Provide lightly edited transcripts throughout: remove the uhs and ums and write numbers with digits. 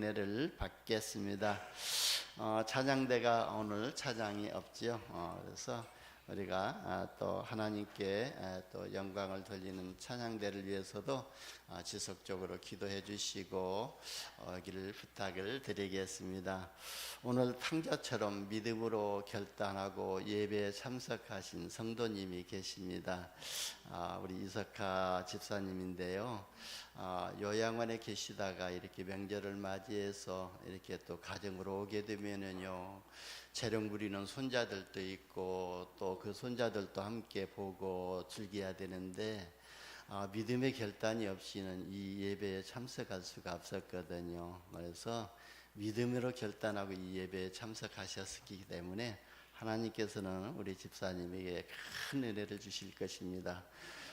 은혜를 받겠습니다. 찬양대가 오늘 찬양이 없지요. 그래서 우리가 또 하나님께 또 영광을 돌리는 찬양대를 위해서도 지속적으로 기도해 주시고 기를 부탁을 드리겠습니다. 오늘 탕자처럼 믿음으로 결단하고 예배에 참석하신 성도님이 계십니다. 우리 이석하 집사님인데요. 요양원에 계시다가 이렇게 명절을 맞이해서 이렇게 또 가정으로 오게 되면은요, 재롱 부리는 손자들도 있고 또 그 손자들도 함께 보고 즐겨야 되는데 믿음의 결단이 없이는 이 예배에 참석할 수가 없었거든요. 그래서 믿음으로 결단하고 이 예배에 참석하셨기 때문에 하나님께서는 우리 집사님에게 큰 은혜를 주실 것입니다.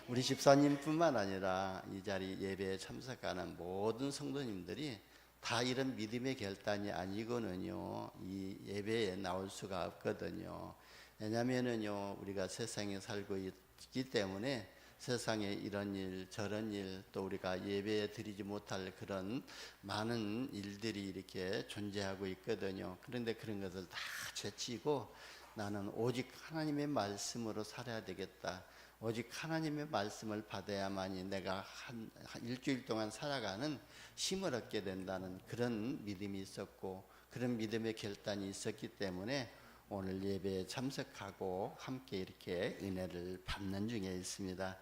우리 집사님뿐만 아니라 이 자리 예배에 참석하는 모든 성도님들이 다 이런 믿음의 결단이 아니고는요, 이 예배에 나올 수가 없거든요. 왜냐면은요, 우리가 세상에 살고 있기 때문에 세상에 이런 일 저런 일 또 우리가 예배에 드리지 못할 그런 많은 일들이 이렇게 존재하고 있거든요. 그런데 그런 것을 다 제치고 나는 오직 하나님의 말씀으로 살아야 되겠다, 오직 하나님의 말씀을 받아야만이 내가 한 일주일 동안 살아가는 힘을 얻게 된다는 그런 믿음이 있었고, 그런 믿음의 결단이 있었기 때문에 오늘 예배에 참석하고 함께 이렇게 은혜를 받는 중에 있습니다.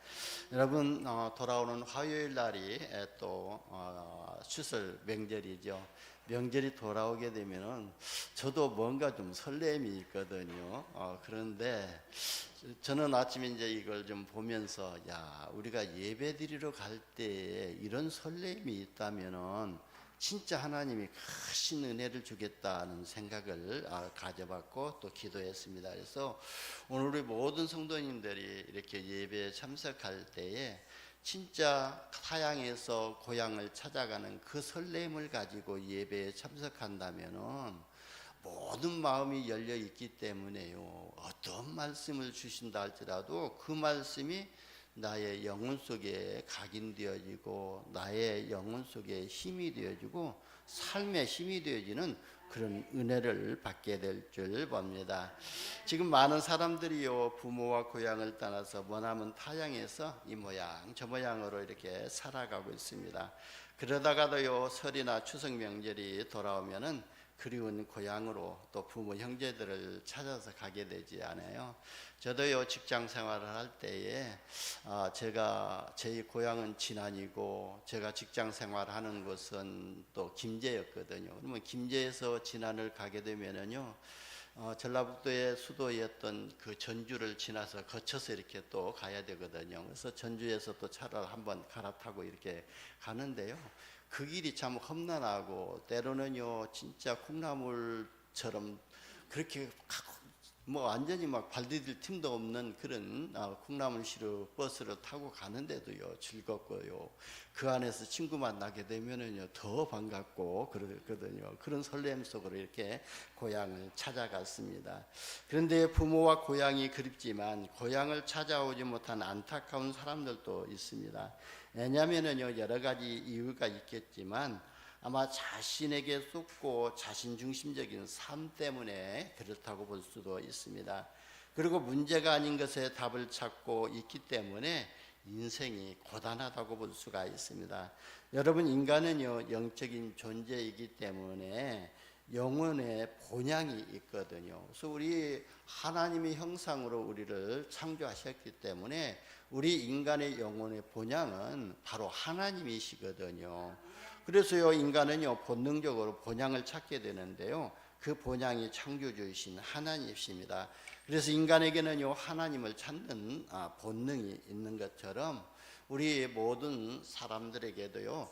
여러분, 돌아오는 화요일 날이 또 추석 명절이죠. 명절이 돌아오게 되면은 저도 뭔가 좀 설렘이 있거든요. 그런데 저는 아침에 이제 이걸 좀 보면서, 우리가 예배 드리러 갈 때에 이런 설렘이 있다면은 진짜 하나님이 크신 은혜를 주겠다는 생각을 가져봤고 또 기도했습니다. 그래서 오늘 우리 모든 성도님들이 이렇게 예배에 참석할 때에 진짜 타향에서 고향을 찾아가는 그 설렘을 가지고 예배에 참석한다면은 모든 마음이 열려 있기 때문에요, 어떤 말씀을 주신다 할지라도 그 말씀이 나의 영혼 속에 각인되어지고 나의 영혼 속에 힘이 되어지고 삶의 힘이 되어지는 그런 은혜를 받게 될 줄 봅니다. 지금 많은 사람들이요, 부모와 고향을 떠나서 머나먼 타향에서 이 모양 저 모양으로 이렇게 살아가고 있습니다. 그러다가도요, 설이나 추석 명절이 돌아오면은 그리운 고향으로 또 부모 형제들을 찾아서 가게 되지 않아요. 저도요, 직장 생활을 할 때에 제가 제 고향은 진안이고 제가 직장 생활하는 곳은 또 김제였거든요. 그러면 김제에서 진안을 가게 되면은요, 전라북도의 수도였던 그 전주를 지나서 거쳐서 이렇게 또 가야 되거든요. 그래서 전주에서 또 차를 한번 갈아타고 이렇게 가는데요, 그 길이 참 험난하고 때로는요 진짜 콩나물처럼 그렇게 완전히 막 발디딜 틈도 없는 그런 콩나물시루 버스를 타고 가는데도요 즐겁고요, 그 안에서 친구 만나게 되면은요 더 반갑고 그러거든요. 그런 설렘 속으로 이렇게 고향을 찾아갔습니다. 그런데 부모와 고향이 그립지만 고향을 찾아오지 못한 안타까운 사람들도 있습니다. 왜냐하면은요 여러 가지 이유가 있겠지만 아마 자신에게 쏟고 자신 중심적인 삶 때문에 그렇다고 볼 수도 있습니다. 그리고 문제가 아닌 것에 답을 찾고 있기 때문에 인생이 고단하다고 볼 수가 있습니다. 여러분, 인간은요 영적인 존재이기 때문에 영혼의 본향이 있거든요. 그래서 우리 하나님의 형상으로 우리를 창조하셨기 때문에 우리 인간의 영혼의 본향은 바로 하나님이시거든요. 그래서요 인간은요 본능적으로 본향을 찾게 되는데요, 그 본향이 창조주이신 하나님이십니다. 그래서 인간에게는요 하나님을 찾는 본능이 있는 것처럼 우리 모든 사람들에게도요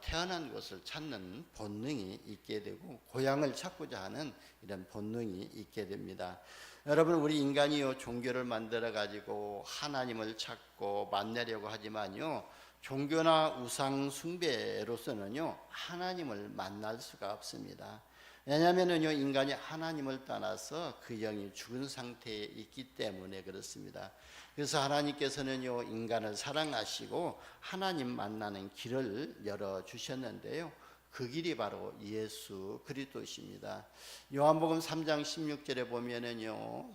태어난 곳을 찾는 본능이 있게 되고 고향을 찾고자 하는 이런 본능이 있게 됩니다. 여러분, 우리 인간이요 종교를 만들어 가지고 하나님을 찾고 만나려고 하지만요, 종교나 우상 숭배로서는요 하나님을 만날 수가 없습니다. 왜냐하면은요 인간이 하나님을 떠나서 그 영이 죽은 상태에 있기 때문에 그렇습니다. 그래서 하나님께서는요 인간을 사랑하시고 하나님 만나는 길을 열어 주셨는데요, 그 길이 바로 예수 그리스도십니다. 요한복음 3장 16절에 보면은요,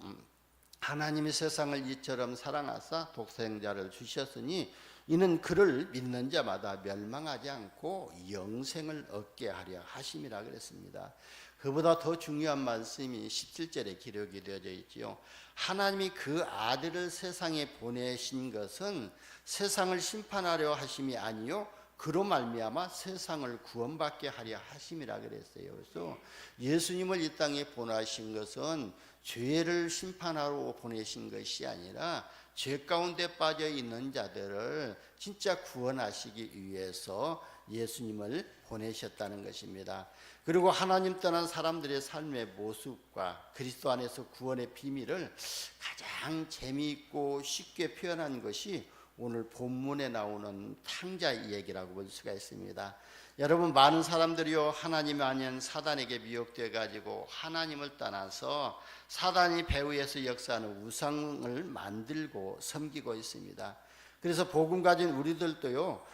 하나님이 세상을 이처럼 사랑하사 독생자를 주셨으니 이는 그를 믿는 자마다 멸망하지 않고 영생을 얻게 하려 하심이라 그랬습니다. 그보다 더 중요한 말씀이 17절에 기록이 되어져 있지요. 하나님이 그 아들을 세상에 보내신 것은 세상을 심판하려 하심이 아니요 그로 말미암아 세상을 구원받게 하려 하심이라 그랬어요. 그래서 예수님을 이 땅에 보내신 것은 죄를 심판하러 보내신 것이 아니라 죄 가운데 빠져 있는 자들을 진짜 구원하시기 위해서 예수님을 보내셨다는 것입니다. 그리고 하나님 떠난 사람들의 삶의 모습과 그리스도 안에서 구원의 비밀을 가장 재미있고 쉽게 표현한 것이 오늘 본문에 나오는 탕자 얘기라고 볼 수가 있습니다. 여러분, 많은 사람들이요 하나님이 아닌 사단에게 미혹되어 가지고 하나님을 떠나서 사단이 배후에서 역사하는 우상을 만들고 섬기고 있습니다. 그래서 복음 가진 우리들도요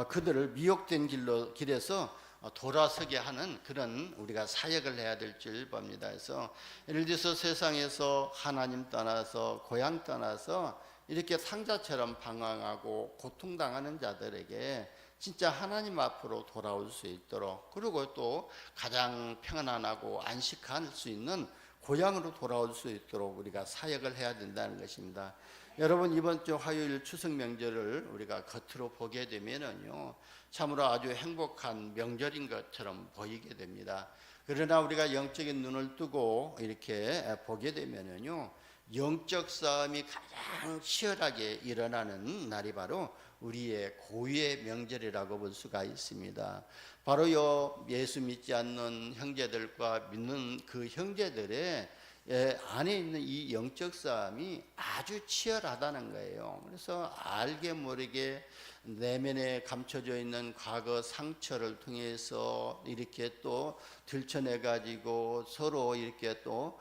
그들을 미혹된 길에서 돌아서게 하는 그런 우리가 사역을 해야 될 줄 봅니다. 그래서 예를 들어서 세상에서 하나님 떠나서 고향 떠나서 이렇게 탕자처럼 방황하고 고통당하는 자들에게 진짜 하나님 앞으로 돌아올 수 있도록, 그리고 또 가장 평안하고 안식할 수 있는 고향으로 돌아올 수 있도록 우리가 사역을 해야 된다는 것입니다. 여러분, 이번 주 화요일 추석 명절을 우리가 겉으로 보게 되면은요 참으로 아주 행복한 명절인 것처럼 보이게 됩니다. 그러나 우리가 영적인 눈을 뜨고 이렇게 보게 되면은요 영적 싸움이 가장 치열하게 일어나는 날이 바로 우리의 고유의 명절이라고 볼 수가 있습니다. 바로요 예수 믿지 않는 형제들과 믿는 그 형제들의 안에 있는 이 영적 싸움이 아주 치열하다는 거예요. 그래서 알게 모르게 내면에 감춰져 있는 과거 상처를 통해서 이렇게 또 들춰내 가지고 서로 이렇게 또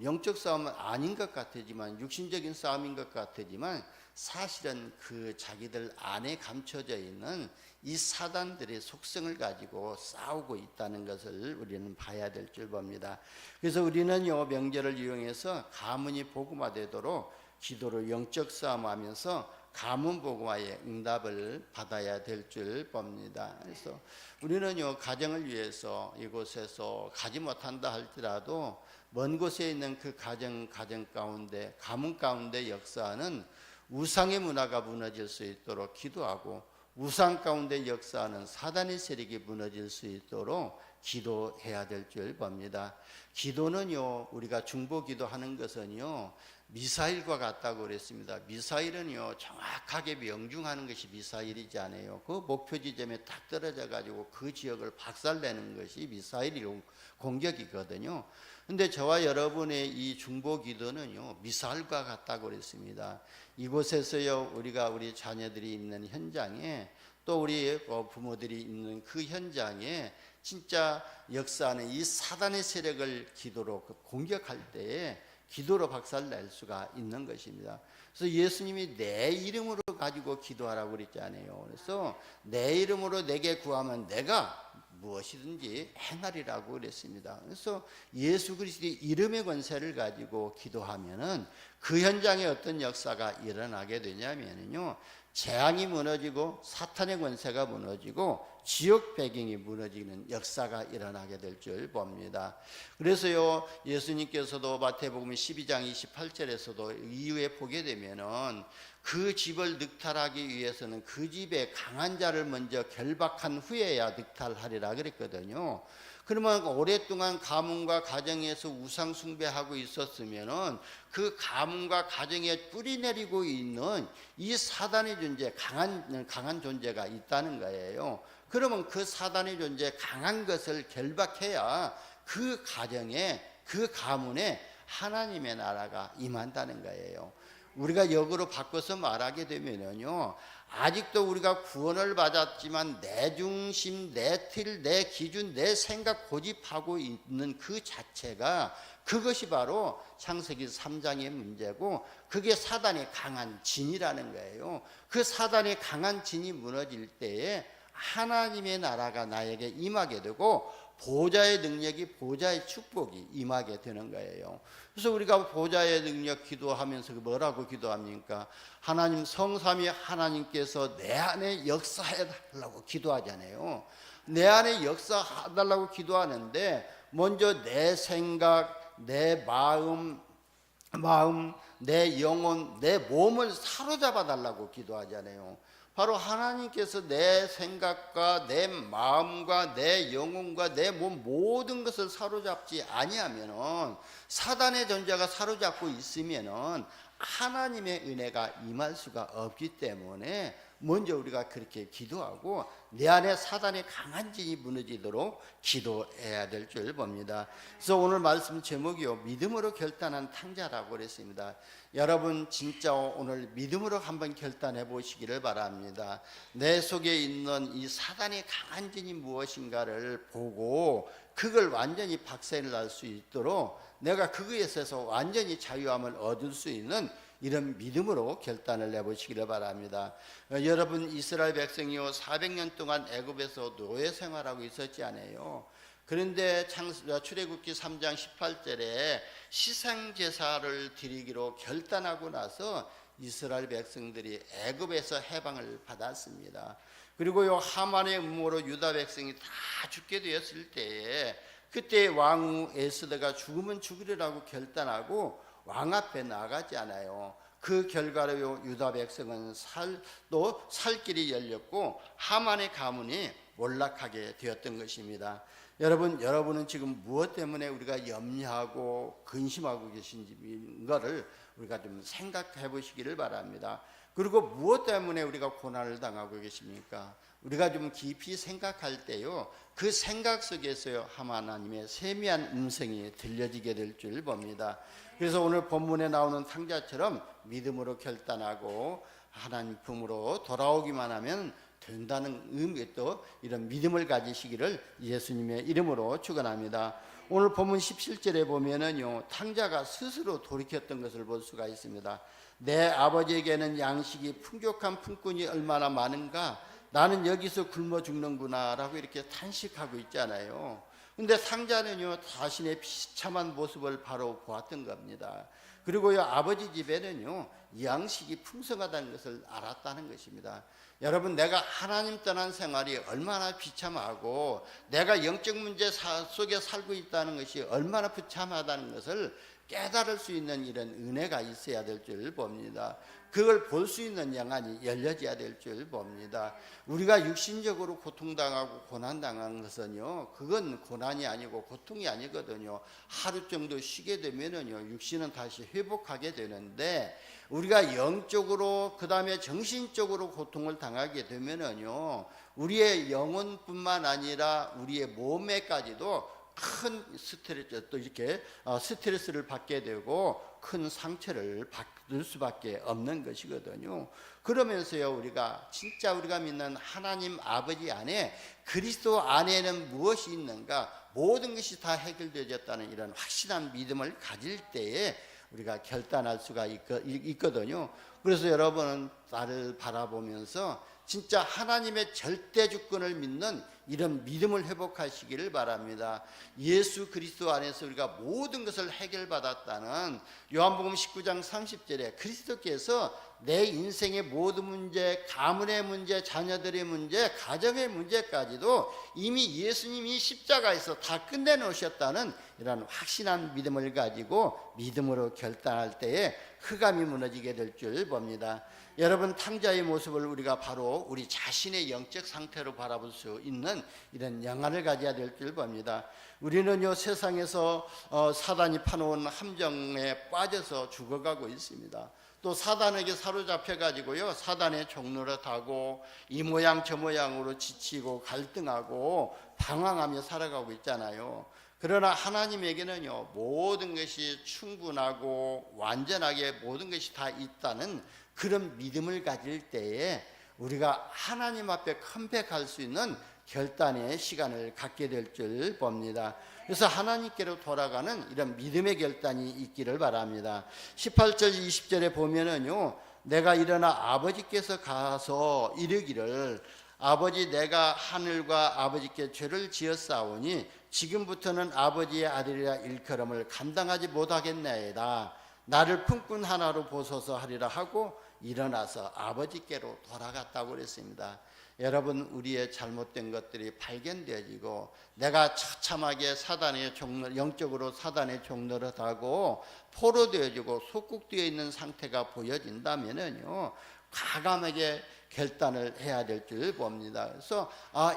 영적 싸움은 아닌 것 같지만, 육신적인 싸움인 것 같지만 사실은 그 자기들 안에 감춰져 있는 이 사단들의 속성을 가지고 싸우고 있다는 것을 우리는 봐야 될 줄 봅니다. 그래서 우리는요 명절을 이용해서 가문이 복음화되도록 기도로 영적 싸움하면서 가문 복음화의 응답을 받아야 될 줄 봅니다. 그래서 우리는요 가정을 위해서 이곳에서 가지 못한다 할지라도 먼 곳에 있는 그 가정 가운데, 가문 가운데 역사하는 우상의 문화가 무너질 수 있도록 기도하고, 우상 가운데 역사하는 사단의 세력이 무너질 수 있도록 기도해야 될 줄 봅니다. 기도는요 우리가 중보 기도하는 것은요 미사일과 같다고 그랬습니다. 미사일은요 정확하게 명중하는 것이 미사일이지 않아요. 그 목표 지점에 딱 떨어져 가지고 그 지역을 박살내는 것이 미사일 공격이거든요. 근데 저와 여러분의 이 중보 기도는요 미사일과 같다고 그랬습니다. 이곳에서요 우리가 우리 자녀들이 있는 현장에, 또 우리 부모들이 있는 그 현장에 진짜 역사하는 이 사단의 세력을 기도로 공격할 때에 기도로 박살낼 수가 있는 것입니다. 그래서 예수님이 내 이름으로 가지고 기도하라고 그랬잖아요. 그래서 내 이름으로 내게 구하면 내가 무엇이든지 행하리라고 그랬습니다. 그래서 예수 그리스도의 이름의 권세를 가지고 기도하면은 그 현장에 어떤 역사가 일어나게 되냐면요 재앙이 무너지고 사탄의 권세가 무너지고 지역 배경이 무너지는 역사가 일어나게 될 줄 봅니다. 그래서요 예수님께서도 마태복음 12장 28절에서도 이후에 보게 되면은 그 집을 늑탈하기 위해서는 그 집에 강한 자를 먼저 결박한 후에야 늑탈하리라 그랬거든요. 그러면 오랫동안 가문과 가정에서 우상 숭배하고 있었으면은 그 가문과 가정에 뿌리내리고 있는 이 사단의 존재, 강한 존재가 있다는 거예요. 그러면 그 사단의 존재, 강한 것을 결박해야 그 가정에, 그 가문에 하나님의 나라가 임한다는 거예요. 우리가 역으로 바꿔서 말하게 되면요 아직도 우리가 구원을 받았지만 내 중심, 내 틀, 내 기준, 내 생각 고집하고 있는 그 자체가, 그것이 바로 창세기 3장의 문제고, 그게 사단의 강한 진이라는 거예요. 그 사단의 강한 진이 무너질 때에 하나님의 나라가 나에게 임하게 되고, 보좌의 능력이, 보좌의 축복이 임하게 되는 거예요. 그래서 우리가 보좌의 능력 기도하면서 뭐라고 기도합니까? 하나님, 성삼위 하나님께서 내 안에 역사해 달라고 기도하잖아요. 내 안에 역사해 달라고 기도하는데, 먼저 내 생각, 내 마음, 내 영혼, 내 몸을 사로잡아 달라고 기도하잖아요. 바로 하나님께서 내 생각과 내 마음과 내 영혼과 내 몸 모든 것을 사로잡지 아니하면은, 사단의 전자가 사로잡고 있으면은 하나님의 은혜가 임할 수가 없기 때문에 먼저 우리가 그렇게 기도하고 내 안에 사단의 강한 진이 무너지도록 기도해야 될 줄 봅니다. 그래서 오늘 말씀 제목이요, 믿음으로 결단한 탕자라고 그랬습니다. 여러분 진짜 오늘 믿음으로 한번 결단해 보시기를 바랍니다. 내 속에 있는 이 사단의 강한 진이 무엇인가를 보고 그걸 완전히 박살을 날 수 있도록 내가 그거에 있어서 완전히 자유함을 얻을 수 있는 이런 믿음으로 결단을 내보시기를 바랍니다. 여러분, 이스라엘 백성이요 400년 동안 애굽에서 노예 생활하고 있었지 않아요? 그런데 출애굽기 3장 18절에 희생제사를 드리기로 결단하고 나서 이스라엘 백성들이 애굽에서 해방을 받았습니다. 그리고요 하만의 음모로 유다 백성이 다 죽게 되었을 때에, 그때 왕후 에스더가 죽으면 죽으리라고 결단하고 왕 앞에 나가지 않아요. 그 결과로 유다 백성은 살 길이 열렸고 하만의 가문이 몰락하게 되었던 것입니다. 여러분은 지금 무엇 때문에 우리가 염려하고 근심하고 계신지를 우리가 좀 생각해 보시기를 바랍니다. 그리고 무엇 때문에 우리가 고난을 당하고 계십니까? 우리가 좀 깊이 생각할 때요, 그 생각 속에서요 하나님의 세미한 음성이 들려지게 될 줄 봅니다. 그래서 오늘 본문에 나오는 탕자처럼 믿음으로 결단하고 하나님 품으로 돌아오기만 하면 된다는 의미, 또 이런 믿음을 가지시기를 예수님의 이름으로 축원합니다. 오늘 본문 17절에 보면은요 탕자가 스스로 돌이켰던 것을 볼 수가 있습니다. 내 아버지에게는 양식이 풍족한 품꾼이 얼마나 많은가, 나는 여기서 굶어 죽는구나 라고 이렇게 탄식하고 있잖아요. 근데 탕자는요 자신의 비참한 모습을 바로 보았던 겁니다. 그리고요 아버지 집에는요 양식이 풍성하다는 것을 알았다는 것입니다. 여러분, 내가 하나님 떠난 생활이 얼마나 비참하고 내가 영적 문제 속에 살고 있다는 것이 얼마나 비참하다는 것을 깨달을 수 있는 이런 은혜가 있어야 될 줄 봅니다. 그걸 볼 수 있는 영안이 열려져야 될 줄 봅니다. 우리가 육신적으로 고통당하고 고난당한 것은요 그건 고난이 아니고 고통이 아니거든요. 하루 정도 쉬게 되면은요 육신은 다시 회복하게 되는데, 우리가 영적으로 그 다음에 정신적으로 고통을 당하게 되면은요 우리의 영혼뿐만 아니라 우리의 몸에까지도 큰 스트레스, 또 이렇게 스트레스를 받게 되고 큰 상처를 받을 수밖에 없는 것이거든요. 그러면서요 우리가 진짜 우리가 믿는 하나님 아버지 안에, 그리스도 안에는 무엇이 있는가, 모든 것이 다 해결되었다는 이런 확실한 믿음을 가질 때에 우리가 결단할 수가 있거든요. 그래서 여러분은 나를 바라보면서 진짜 하나님의 절대 주권을 믿는 이런 믿음을 회복하시기를 바랍니다. 예수 그리스도 안에서 우리가 모든 것을 해결받았다는 요한복음 19장 30절에 그리스도께서 내 인생의 모든 문제, 가문의 문제, 자녀들의 문제, 가정의 문제까지도 이미 예수님이 십자가에서 다 끝내놓으셨다는 이런 확신한 믿음을 가지고 믿음으로 결단할 때에 흑암이 무너지게 될 줄 봅니다. 여러분, 탕자의 모습을 우리가 바로 우리 자신의 영적 상태로 바라볼 수 있는 이런 영안을 가져야 될 줄 봅니다. 우리는요 세상에서 사단이 파놓은 함정에 빠져서 죽어가고 있습니다. 또 사단에게 사로잡혀 가지고요 사단의 종로를 타고 이 모양 저 모양으로 지치고 갈등하고 방황하며 살아가고 있잖아요. 그러나 하나님에게는요 모든 것이 충분하고 완전하게 모든 것이 다 있다는 그런 믿음을 가질 때에 우리가 하나님 앞에 컴백할 수 있는 결단의 시간을 갖게 될 줄 봅니다. 그래서 하나님께로 돌아가는 이런 믿음의 결단이 있기를 바랍니다. 18절 20절에 보면은요, 내가 일어나 아버지께서 가서 이르기를 아버지, 내가 하늘과 아버지께 죄를 지었사오니 지금부터는 아버지의 아들이라 일컬음을 감당하지 못하겠나이다. 나를 품꾼 하나로 보소서 하리라 하고 일어나서 아버지께로 돌아갔다고 그랬습니다. 여러분, 우리의 잘못된 것들이 발견되어지고 내가 처참하게 사단의 종로, 영적으로 사단의 종노릇하고 포로되어지고 속국되어 있는 상태가 보여진다면은요, 과감하게 결단을 해야 될 줄 봅니다. 그래서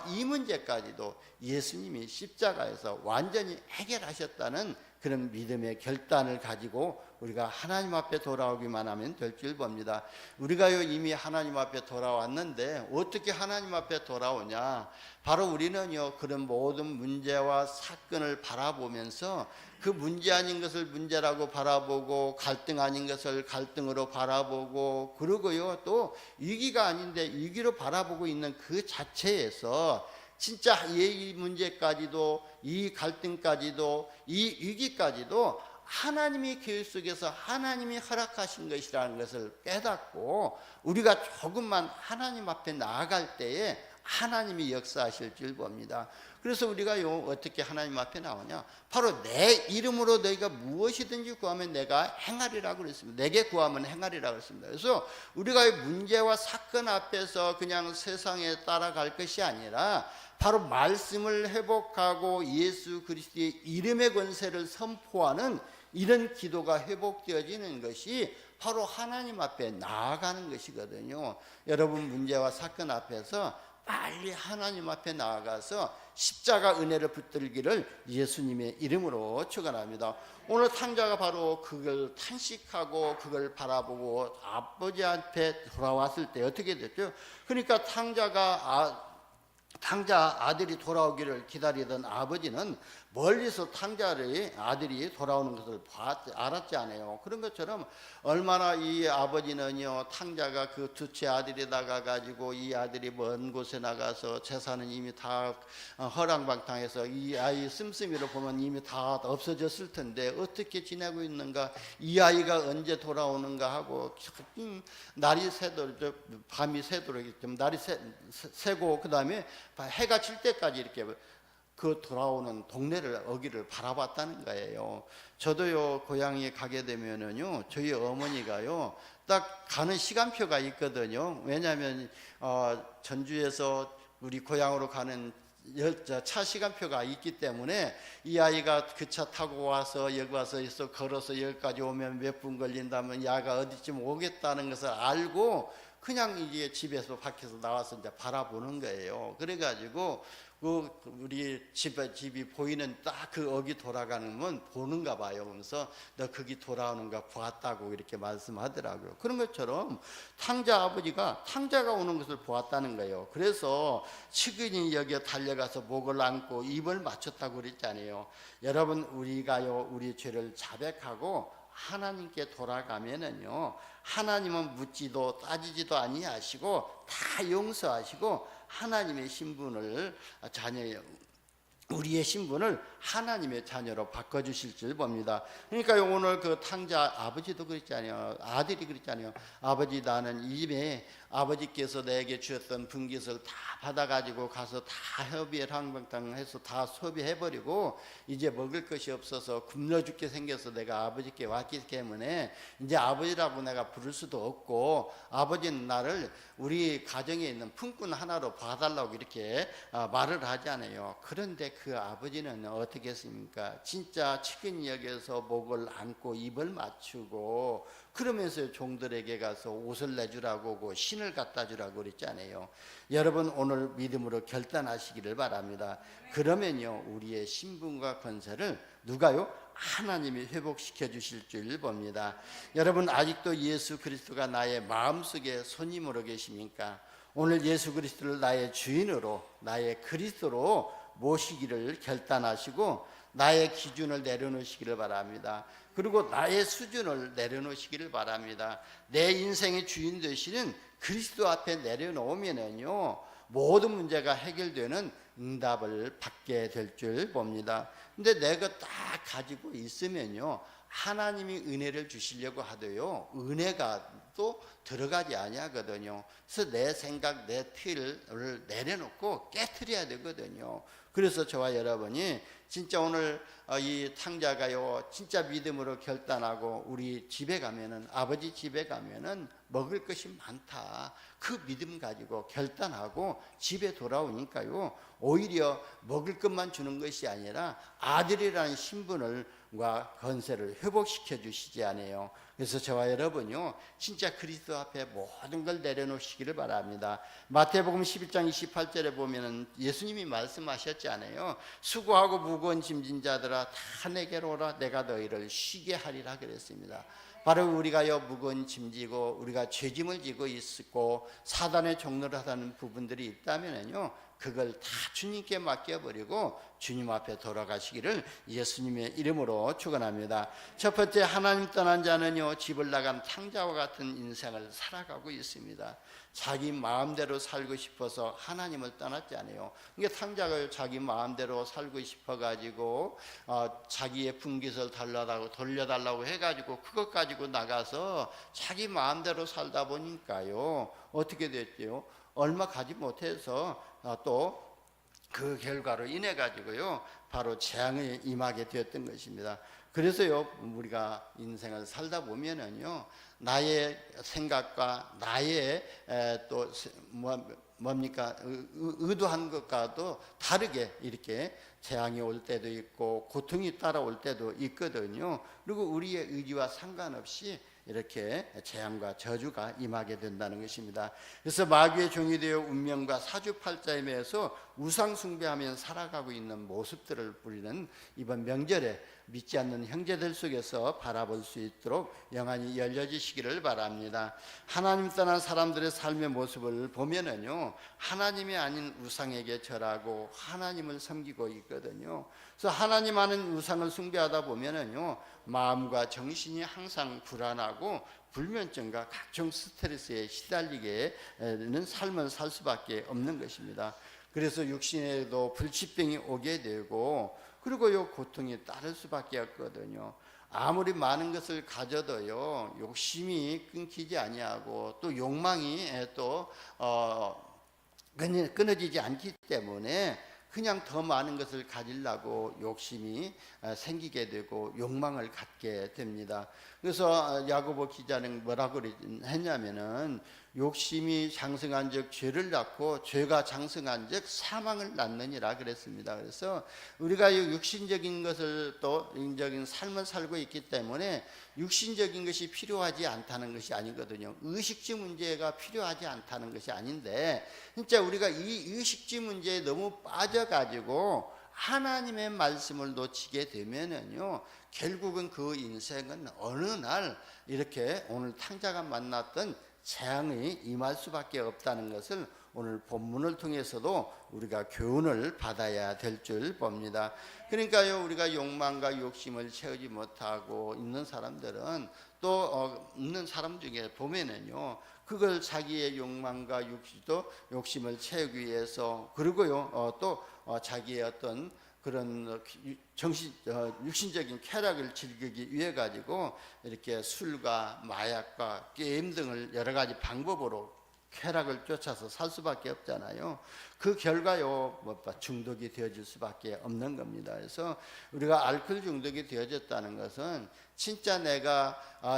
이 문제까지도 예수님이 십자가에서 완전히 해결하셨다는 그런 믿음의 결단을 가지고 우리가 하나님 앞에 돌아오기만 하면 될 줄 봅니다. 우리가요, 이미 하나님 앞에 돌아왔는데 어떻게 하나님 앞에 돌아오냐? 바로 우리는요, 그런 모든 문제와 사건을 바라보면서 그 문제 아닌 것을 문제라고 바라보고 갈등 아닌 것을 갈등으로 바라보고, 그러고요, 또 위기가 아닌데 위기로 바라보고 있는 그 자체에서 진짜 이 문제까지도, 이 갈등까지도, 이 위기까지도 하나님의 계획 속에서 하나님이 허락하신 것이라는 것을 깨닫고 우리가 조금만 하나님 앞에 나아갈 때에 하나님이 역사하실 줄 봅니다. 그래서 우리가요, 어떻게 하나님 앞에 나오냐? 바로 내 이름으로 너희가 무엇이든지 구하면 내가 행하리라고 그랬습니다. 내게 구하면 행하리라고 그랬습니다. 그래서 우리가 문제와 사건 앞에서 그냥 세상에 따라갈 것이 아니라 바로 말씀을 회복하고 예수 그리스도의 이름의 권세를 선포하는 이런 기도가 회복되어지는 것이 바로 하나님 앞에 나아가는 것이거든요. 여러분, 문제와 사건 앞에서 빨리 하나님 앞에 나아가서 십자가 은혜를 붙들기를 예수님의 이름으로 축원합니다. 오늘 탕자가 바로 그걸 탄식하고 그걸 바라보고 아버지 앞에 돌아왔을 때 어떻게 됐죠? 그러니까 탕자 아들이 돌아오기를 기다리던 아버지는 멀리서 탕자의 아들이 돌아오는 것을 알았지 않아요. 그런 것처럼 얼마나 이 아버지는요, 탕자가 그 두째 아들에다가 가지고 이 아들이 먼 곳에 나가서 재산은 이미 다 허랑방탕해서 이 아이 씀씀이로 보면 이미 다 없어졌을 텐데 어떻게 지내고 있는가, 이 아이가 언제 돌아오는가 하고 날이 새도록, 밤이 새도록 날이 새고 그 다음에 해가 질 때까지 이렇게 그 돌아오는 동네를 어기를 바라봤다는 거예요. 저도요, 고향에 가게 되면은요, 저희 어머니가요, 딱 가는 시간표가 있거든요. 왜냐하면 전주에서 우리 고향으로 가는 차 시간표가 있기 때문에 이 아이가 그 차 타고 와서 여기 와서 걸어서 여기까지 오면 몇 분 걸린다면 야가 어디쯤 오겠다는 것을 알고 그냥 이게 집에서 밖에서 나와서 이제 바라보는 거예요. 그래가지고 우리 집이 보이는 딱 그 어기 돌아가는 건 보는가 봐요. 그래서 너 거기 돌아오는가 보았다고 이렇게 말씀하더라고요. 그런 것처럼 탕자 아버지가 탕자가 오는 것을 보았다는 거예요. 그래서 측은히 여기에 달려가서 목을 안고 입을 맞췄다고 그랬잖아요. 여러분, 우리가요, 우리 죄를 자백하고 하나님께 돌아가면은요, 하나님은 묻지도 따지지도 아니하시고 다 용서하시고 하나님의 신분을 우리의 신분을 하나님의 자녀로 바꿔주실 줄 봅니다. 그러니까 오늘 그 탕자 아버지도 그랬잖아요. 아들이 그랬잖아요. 아버지, 나는 이미 아버지께서 내게 주셨던 분깃을 다 받아가지고 가서 다 협의를 해서 다 소비해버리고 이제 먹을 것이 없어서 굶어 죽게 생겨서 내가 아버지께 왔기 때문에 이제 아버지라고 내가 부를 수도 없고 아버지는 나를 우리 가정에 있는 품꾼 하나로 봐달라고 이렇게 말을 하잖아요. 그런데 그 아버지는 어떻게 했습니까? 진짜 측은히 여기서 목을 안고 입을 맞추고 그러면서 종들에게 가서 옷을 내주라고 하고 신을 갖다 주라고 그랬잖아요. 여러분, 오늘 믿음으로 결단하시기를 바랍니다. 그러면요, 우리의 신분과 권세를 누가요? 하나님이 회복시켜 주실 줄 봅니다. 여러분, 아직도 예수 그리스도가 나의 마음속에 손님으로 계십니까? 오늘 예수 그리스도를 나의 주인으로, 나의 그리스도로 모시기를 결단하시고 나의 기준을 내려놓으시기를 바랍니다. 그리고 나의 수준을 내려놓으시기를 바랍니다. 내 인생의 주인 되시는 그리스도 앞에 내려놓으면은요 모든 문제가 해결되는 응답을 받게 될 줄 봅니다. 근데 내가 딱 가지고 있으면요 하나님이 은혜를 주시려고 하도요 은혜가 또 들어가지 아니하거든요. 그래서 내 생각, 내 틀을 내려놓고 깨트려야 되거든요. 그래서 저와 여러분이 진짜 오늘 이 탕자가요 진짜 믿음으로 결단하고 우리 집에 가면은, 아버지 집에 가면은 먹을 것이 많다, 그 믿음 가지고 결단하고 집에 돌아오니까요 오히려 먹을 것만 주는 것이 아니라 아들이라는 신분을 과 건세를 회복시켜 주시지 않아요. 그래서 저와 여러분요 진짜 그리스도 앞에 모든 걸 내려놓으시기를 바랍니다. 마태복음 11장 28절에 보면은 예수님이 말씀하셨잖아요. 수고하고 무거운 짐진 자들아 다 내게로 오라, 내가 너희를 쉬게 하리라 그랬습니다. 바로 우리가요 무거운 짐지고 우리가 죄짐을 지고 있고 사단의 종로를 하는 부분들이 있다면요 그걸 다 주님께 맡겨버리고 주님 앞에 돌아가시기를 예수님의 이름으로 축원합니다. 첫 번째, 하나님 떠난 자는요 집을 나간 탕자와 같은 인생을 살아가고 있습니다. 자기 마음대로 살고 싶어서 하나님을 떠났지 않아요. 그러니까 탕자가 자기 마음대로 살고 싶어가지고 자기의 분깃을 돌려달라고 해가지고 그것 가지고 나가서 자기 마음대로 살다 보니까요 어떻게 됐죠? 얼마 가지 못해서 또 그 결과로 인해 가지고요 바로 재앙이 임하게 되었던 것입니다. 그래서요 우리가 인생을 살다 보면은요 나의 생각과 나의 또 뭡니까 의도한 것과도 다르게 이렇게 재앙이 올 때도 있고 고통이 따라올 때도 있거든요. 그리고 우리의 의지와 상관없이 이렇게 재앙과 저주가 임하게 된다는 것입니다. 그래서 마귀의 종이 되어 운명과 사주팔자에 매여서 우상 숭배하며 살아가고 있는 모습들을 우리는 이번 명절에 믿지 않는 형제들 속에서 바라볼 수 있도록 영안이 열려지시기를 바랍니다. 하나님 떠난 사람들의 삶의 모습을 보면은요 하나님이 아닌 우상에게 절하고 하나님을 섬기고 있거든요. 그래서 하나님 아닌 우상을 숭배하다 보면은요 마음과 정신이 항상 불안하고 불면증과 각종 스트레스에 시달리게 되는 삶을 살 수밖에 없는 것입니다. 그래서 육신에도 불치병이 오게 되고 그리고 요 고통이 따를 수밖에 없거든요. 아무리 많은 것을 가져도요 욕심이 끊기지 아니하고 또 욕망이 또 끊어지지 않기 때문에 그냥 더 많은 것을 가지려고 욕심이 생기게 되고 욕망을 갖게 됩니다. 그래서 야고보 기자는 뭐라고 했냐면은 욕심이 장성한 즉 죄를 낳고 죄가 장성한 즉 사망을 낳느니라 그랬습니다. 그래서 우리가 육신적인 것을 또 영적인 삶을 살고 있기 때문에 육신적인 것이 필요하지 않다는 것이 아니거든요. 의식주 문제가 필요하지 않다는 것이 아닌데 진짜 우리가 이 의식주 문제에 너무 빠져가지고 하나님의 말씀을 놓치게 되면은요 결국은 그 인생은 어느 날 이렇게 오늘 탕자가 만났던 재앙이 임할 수밖에 없다는 것을 오늘 본문을 통해서도 우리가 교훈을 받아야 될 줄 봅니다. 그러니까요 우리가 욕망과 욕심을 채우지 못하고 있는 사람들은 또 있는 사람 중에 보면은요 그걸 자기의 욕망과 욕심을 채우기 위해서 그리고요 또 자기의 어떤 그런 육신적인 쾌락을 즐기기 위해 가지고 이렇게 술과 마약과 게임 등을 여러 가지 방법으로 쾌락을 쫓아서 살 수밖에 없잖아요. 그 결과요 중독이 되어질 수밖에 없는 겁니다. 그래서 우리가 알코올 중독이 되어졌다는 것은 진짜 내가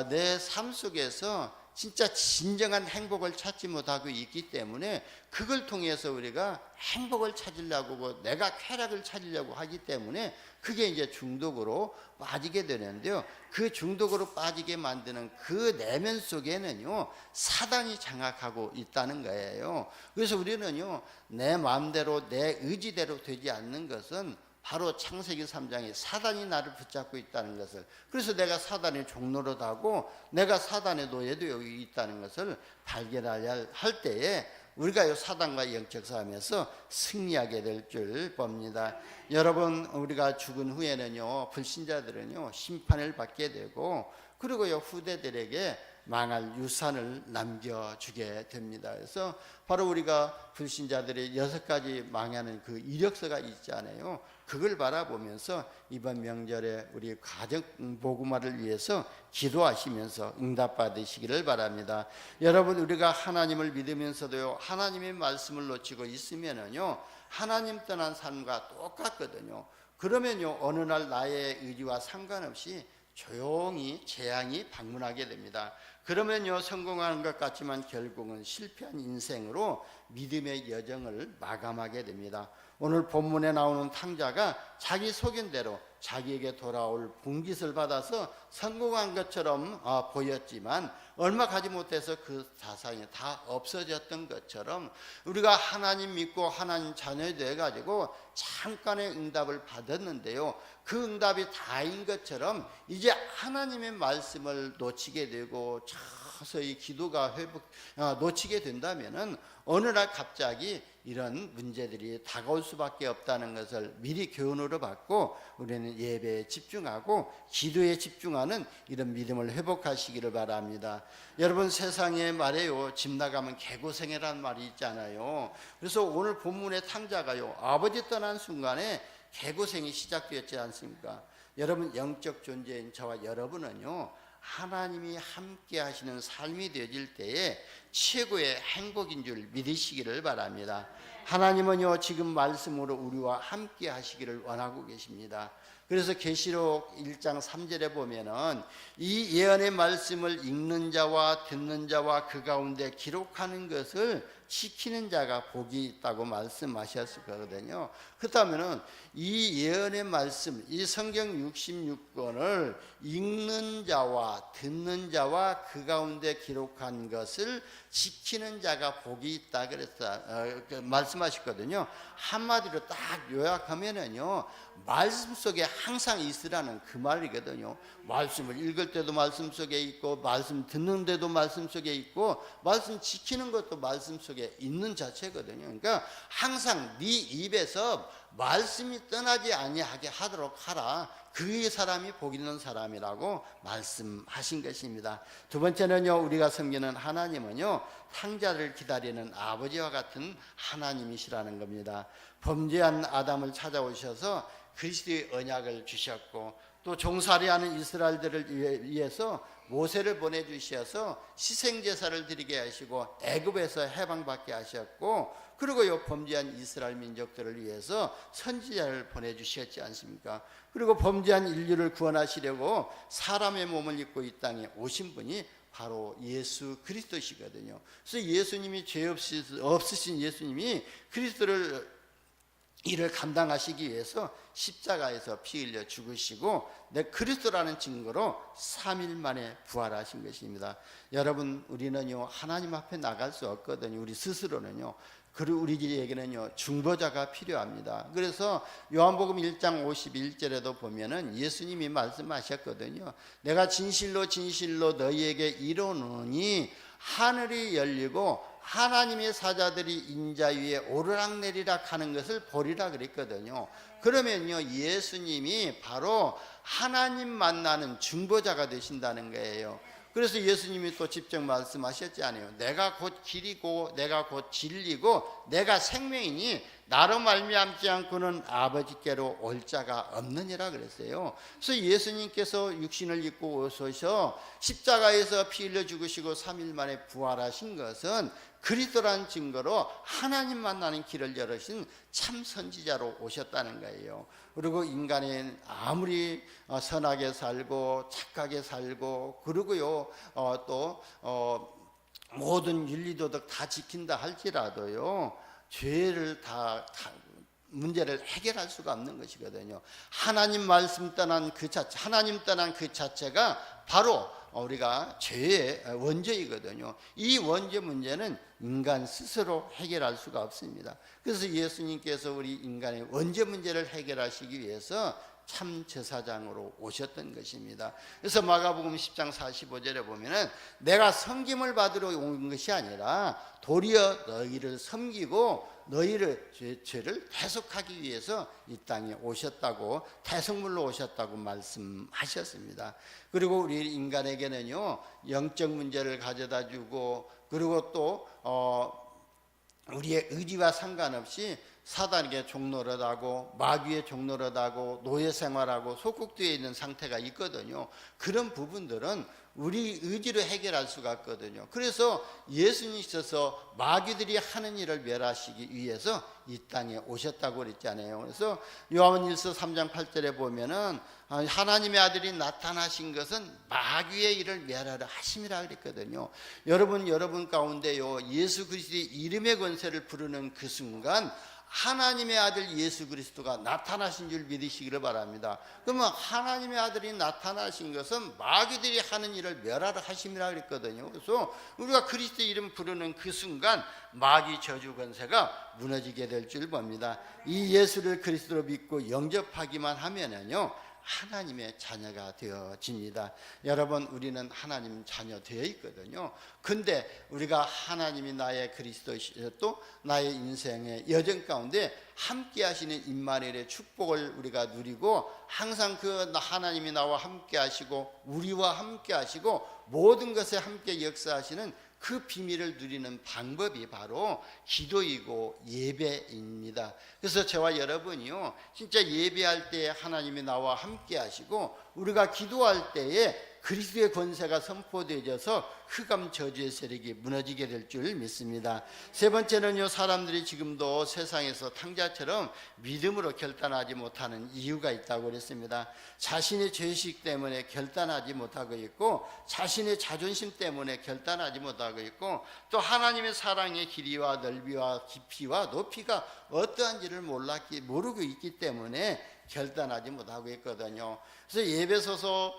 내 삶 속에서 진짜 진정한 행복을 찾지 못하고 있기 때문에 그걸 통해서 우리가 행복을 찾으려고 내가 쾌락을 찾으려고 하기 때문에 그게 이제 중독으로 빠지게 되는데요. 그 중독으로 빠지게 만드는 그 내면 속에는요 사단이 장악하고 있다는 거예요. 그래서 우리는요 내 마음대로 내 의지대로 되지 않는 것은 바로 창세기 3장에 사단이 나를 붙잡고 있다는 것을, 그래서 내가 사단의 종노릇 하고 내가 사단의 노예도 여기 있다는 것을 발견해야 할 때에 우리가 사단과 영적 싸움에서 승리하게 될 줄 봅니다. 여러분 우리가 죽은 후에는요 불신자들은요 심판을 받게 되고 그리고요 후대들에게 망할 유산을 남겨주게 됩니다. 그래서 바로 우리가 불신자들의 6가지 망하는 그 이력서가 있잖아요. 그걸 바라보면서 이번 명절에 우리 가정 복음화를 위해서 기도하시면서 응답받으시기를 바랍니다. 여러분, 우리가 하나님을 믿으면서도요, 하나님의 말씀을 놓치고 있으면은요, 하나님 떠난 삶과 똑같거든요. 그러면요, 어느 날 나의 의지와 상관없이 조용히 재앙이 방문하게 됩니다. 그러면요, 성공하는 것 같지만 결국은 실패한 인생으로 믿음의 여정을 마감하게 됩니다. 오늘 본문에 나오는 탕자가 자기 소견대로 자기에게 돌아올 분깃을 받아서 성공한 것처럼 보였지만 얼마 가지 못해서 그 자산이 다 없어졌던 것처럼 우리가 하나님 믿고 하나님 자녀이 돼가지고 잠깐의 응답을 받았는데요, 그 응답이 다인 것처럼 이제 하나님의 말씀을 놓치게 되고 서서히 기도가 놓치게 된다면은 어느 날 갑자기 이런 문제들이 다가올 수밖에 없다는 것을 미리 교훈으로 받고 우리는 예배에 집중하고 기도에 집중하는 이런 믿음을 회복하시기를 바랍니다. 여러분, 세상에 말해요, 집 나가면 개고생이라는 말이 있잖아요. 그래서 오늘 본문의 탕자가요, 아버지 떠난 순간에 개고생이 시작되었지 않습니까? 여러분, 영적 존재인 저와 여러분은요, 하나님이 함께 하시는 삶이 되어질 때에 최고의 행복인 줄 믿으시기를 바랍니다. 하나님은요, 지금 말씀으로 우리와 함께 하시기를 원하고 계십니다. 그래서 계시록 1장 3절에 보면은 이 예언의 말씀을 읽는 자와 듣는 자와 그 가운데 기록하는 것을 지키는 자가 복이 있다고 말씀하셨거든요. 그렇다면은 이 예언의 말씀, 이 성경 66권을 읽는 자와 듣는 자와 그 가운데 기록한 것을 지키는 자가 복이 있다 그랬다 말씀하셨거든요. 한마디로 딱 요약하면은요, 말씀 속에 항상 있으라는 그 말이거든요. 말씀을 읽을 때도 말씀 속에 있고, 말씀 듣는 데도 말씀 속에 있고, 말씀 지키는 것도 말씀 속에 있는 자체거든요. 그러니까 항상 네 입에서 말씀이 떠나지 아니하게 하도록 하라. 그 사람이 복 있는 사람이라고 말씀하신 것입니다. 두 번째는요, 우리가 섬기는 하나님은요, 탕자를 기다리는 아버지와 같은 하나님이시라는 겁니다. 범죄한 아담을 찾아오셔서 그리스도의 언약을 주셨고, 또 종살이하는 이스라엘들을 위해서 모세를 보내주셔서 희생제사를 드리게 하시고 애굽에서 해방받게 하셨고, 그리고요, 범죄한 이스라엘 민족들을 위해서 선지자를 보내주셨지 않습니까? 그리고 범죄한 인류를 구원하시려고 사람의 몸을 입고 이 땅에 오신 분이 바로 예수 그리스도시거든요. 그래서 예수님이 죄 없으신 예수님이 그리스도를 이를 감당하시기 위해서 십자가에서 피 흘려 죽으시고 내 그리스도라는 증거로 3일 만에 부활하신 것입니다. 여러분, 우리는요, 하나님 앞에 나갈 수 없거든요. 우리 스스로는요. 그리고 우리에게는요, 중보자가 필요합니다. 그래서 요한복음 1장 51절에도 보면은 예수님이 말씀하셨거든요. 내가 진실로 진실로 너희에게 이르노니 하늘이 열리고 하나님의 사자들이 인자 위에 오르락내리락 하는 것을 보리라 그랬거든요. 그러면요, 예수님이 바로 하나님 만나는 중보자가 되신다는 거예요. 그래서 예수님이 또 직접 말씀하셨잖아요. 내가 곧 길이고 내가 곧 진리고 내가 생명이니 나로 말미암지 않고는 아버지께로 올 자가 없느니라 그랬어요. 그래서 예수님께서 육신을 입고 오셔서 십자가에서 피 흘려 죽으시고 3일 만에 부활하신 것은 그리스도라는 증거로 하나님 만나는 길을 열으신 참 선지자로 오셨다는 거예요. 그리고 인간이 아무리 선하게 살고 착하게 살고 그리고요, 또 모든 윤리도덕 다 지킨다 할지라도요, 죄를 다 문제를 해결할 수가 없는 것이거든요. 하나님 말씀 떠난 그 자체, 하나님 떠난 그 자체가 바로 우리가 죄의 원죄이거든요. 이 원죄 문제는 인간 스스로 해결할 수가 없습니다. 그래서 예수님께서 우리 인간의 원죄 문제를 해결하시기 위해서 참 제사장으로 오셨던 것입니다. 그래서 마가복음 10장 45절에 보면은 내가 섬김을 받으러 온 것이 아니라 도리어 너희를 섬기고 너희를 죄를 대속하기 위해서 이 땅에 오셨다고, 대속물로 오셨다고 말씀하셨습니다. 그리고 우리 인간에게는요, 영적 문제를 가져다 주고, 그리고 또 우리의 의지와 상관없이 사단에게 종노릇하고 마귀의 종노릇하고 노예 생활하고 속국되어 있는 상태가 있거든요. 그런 부분들은 우리 의지로 해결할 수가 없거든요. 그래서 예수님께서 마귀들이 하는 일을 멸하시기 위해서 이 땅에 오셨다고 그랬잖아요. 그래서 요한일서 3장 8절에 보면은 하나님의 아들이 나타나신 것은 마귀의 일을 멸하려 하심이라 그랬거든요. 여러분 가운데요, 예수 그리스도의 이름의 권세를 부르는 그 순간 하나님의 아들 예수 그리스도가 나타나신 줄 믿으시기를 바랍니다. 그러면 하나님의 아들이 나타나신 것은 마귀들이 하는 일을 멸하러 하심이라 그랬거든요. 그래서 우리가 그리스도의 이름 부르는 그 순간 마귀 저주 권세가 무너지게 될 줄 봅니다. 이 예수를 그리스도로 믿고 영접하기만 하면은요, 하나님의 자녀가 되어집니다. 여러분, 우리는 하나님 자녀 되어 있거든요. 근데 우리가 하나님이 나의 그리스도시여 또 나의 인생의 여정 가운데 함께 하시는 임마누엘의 축복을 우리가 누리고, 항상 그 하나님이 나와 함께 하시고 우리와 함께 하시고 모든 것에 함께 역사하시는 그 비밀을 누리는 방법이 바로 기도이고 예배입니다. 그래서 저와 여러분이요, 진짜 예배할 때에 하나님이 나와 함께 하시고 우리가 기도할 때에 그리스도의 권세가 선포되어져서 흑암 저주의 세력이 무너지게 될 줄 믿습니다. 세 번째는요, 사람들이 지금도 세상에서 탕자처럼 믿음으로 결단하지 못하는 이유가 있다고 그랬습니다. 자신의 죄식 때문에 결단하지 못하고 있고, 자신의 자존심 때문에 결단하지 못하고 있고, 또 하나님의 사랑의 길이와 넓이와 깊이와 높이가 어떠한지를 모르고 있기 때문에 결단하지 못하고 있거든요. 그래서 예배소서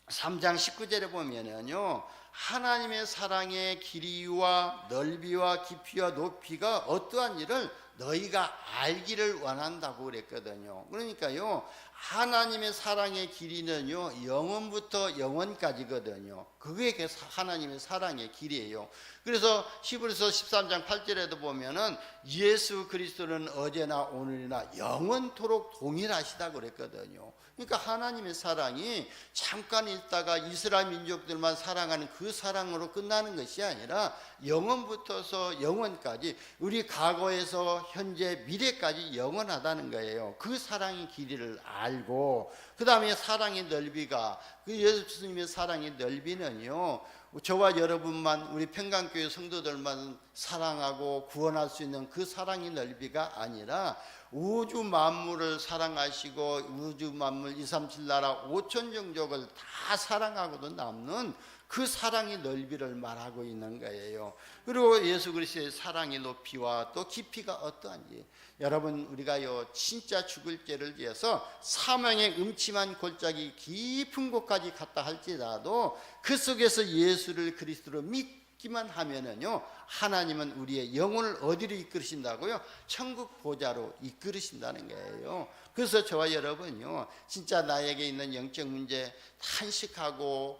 3장 19절에 보면은요, 하나님의 사랑의 길이와 넓이와 깊이와 높이가 어떠한 일을 너희가 알기를 원한다고 그랬거든요. 그러니까요, 하나님의 사랑의 길이는요, 영원부터 영원까지거든요. 그게 하나님의 사랑의 길이에요. 그래서 히브리서 13장 8절에도 보면은 예수 그리스도는 어제나 오늘이나 영원토록 동일하시다고 그랬거든요. 그러니까 하나님의 사랑이 잠깐 있다가 이스라엘 민족들만 사랑하는 그 사랑으로 끝나는 것이 아니라 영원부터서 영원까지, 우리 과거에서 현재 미래까지 영원하다는 거예요. 그 사랑의 길이를 알고, 그 다음에 사랑의 넓이가, 그 예수님의 사랑의 넓이는요, 저와 여러분만, 우리 평강교회 성도들만 사랑하고 구원할 수 있는 그 사랑의 넓이가 아니라 우주 만물을 사랑하시고 우주 만물 237 나라 5천 종족을 다 사랑하고도 남는 그 사랑의 넓이를 말하고 있는 거예요. 그리고 예수 그리스도의 사랑의 높이와 또 깊이가 어떠한지, 여러분, 우리가요, 진짜 죽을 죄를 위해서 사망의 음침한 골짜기 깊은 곳까지 갔다 할지라도 그 속에서 예수를 그리스도로 믿기만 하면은요, 하나님은 우리의 영혼을 어디로 이끌으신다고요? 천국 보좌로 이끌으신다는 거예요. 그래서 저와 여러분요, 진짜 나에게 있는 영적 문제 탄식하고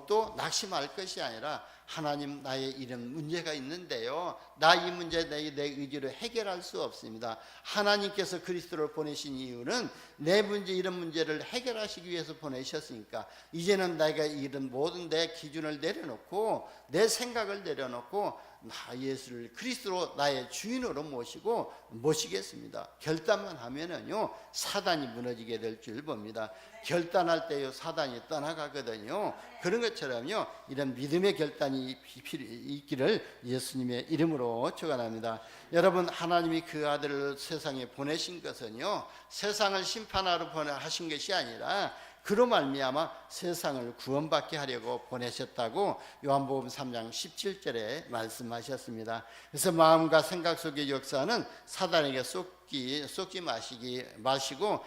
또 낙심할 것이 아니라, 하나님, 나의 이런 문제가 있는데요, 나 이 문제 내 의지로 해결할 수 없습니다. 하나님께서 그리스도를 보내신 이유는 내 문제, 이런 문제를 해결하시기 위해서 보내셨으니까, 이제는 내가 이런 모든 내 기준을 내려놓고 내 생각을 내려놓고 나 예수를 그리스도로 나의 주인으로 모시겠습니다. 결단만 하면은요, 사단이 무너지게 될 줄 봅니다. 결단할 때요, 사단이 떠나가거든요. 그런 것처럼요, 이런 믿음의 결단이 있기를 예수님의 이름으로 축원합니다. 여러분, 하나님이 그 아들을 세상에 보내신 것은요, 세상을 심판하러 하신 것이 아니라 그로 말미암아 세상을 구원받게 하려고 보내셨다고 요한복음 3장 17절에 말씀하셨습니다. 그래서 마음과 생각 속의 역사는 사단에게 쏟지 마시고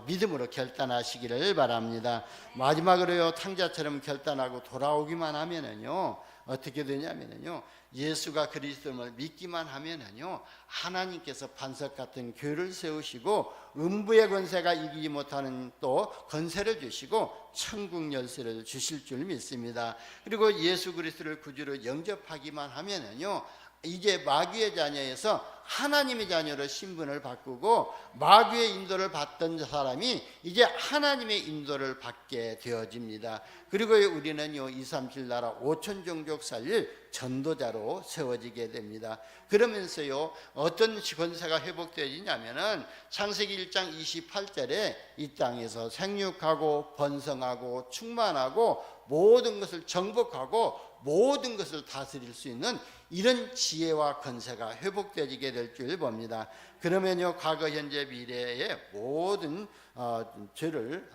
믿음으로 결단하시기를 바랍니다. 마지막으로요, 탕자처럼 결단하고 돌아오기만 하면은요, 어떻게 되냐면요, 예수가 그리스도를 믿기만 하면은요, 하나님께서 반석 같은 교회를 세우시고 음부의 권세가 이기지 못하는 또 권세를 주시고 천국 열쇠를 주실 줄 믿습니다. 그리고 예수 그리스도를 구주로 영접하기만 하면은요, 이제 마귀의 자녀에서 하나님의 자녀로 신분을 바꾸고 마귀의 인도를 받던 사람이 이제 하나님의 인도를 받게 되어집니다. 그리고 우리는요, 237 나라 5천 종족 살릴 전도자로 세워지게 됩니다. 그러면서요, 어떤 권세가 회복되어지냐면은 창세기 1장 28절에 이 땅에서 생육하고 번성하고 충만하고 모든 것을 정복하고 모든 것을 다스릴 수 있는 이런 지혜와 권세가 회복되어지게 될 줄 봅니다. 그러면요, 과거 현재 미래의 모든 죄를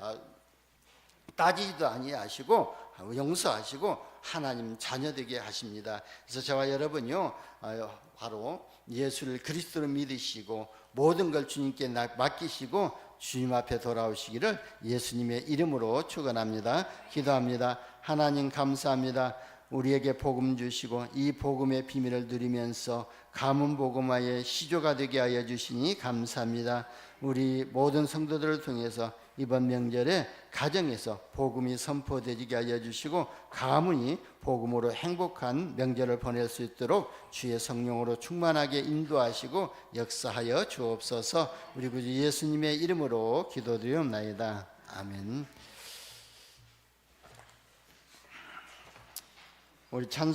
따지지도 아니하시고 용서하시고 하나님 자녀되게 하십니다. 그래서 저와 여러분요, 바로 예수를 그리스도로 믿으시고 모든 걸 주님께 맡기시고 주님 앞에 돌아오시기를 예수님의 이름으로 축원합니다. 기도합니다. 하나님 감사합니다. 우리에게 복음 주시고 이 복음의 비밀을 누리면서 가문 복음화의 시조가 되게 하여 주시니 감사합니다. 우리 모든 성도들을 통해서 이번 명절에 가정에서 복음이 선포되게 하여 주시고 가문이 복음으로 행복한 명절을 보낼 수 있도록 주의 성령으로 충만하게 인도하시고 역사하여 주옵소서. 우리 구주 예수님의 이름으로 기도드리옵나이다. 아멘. 우리 찬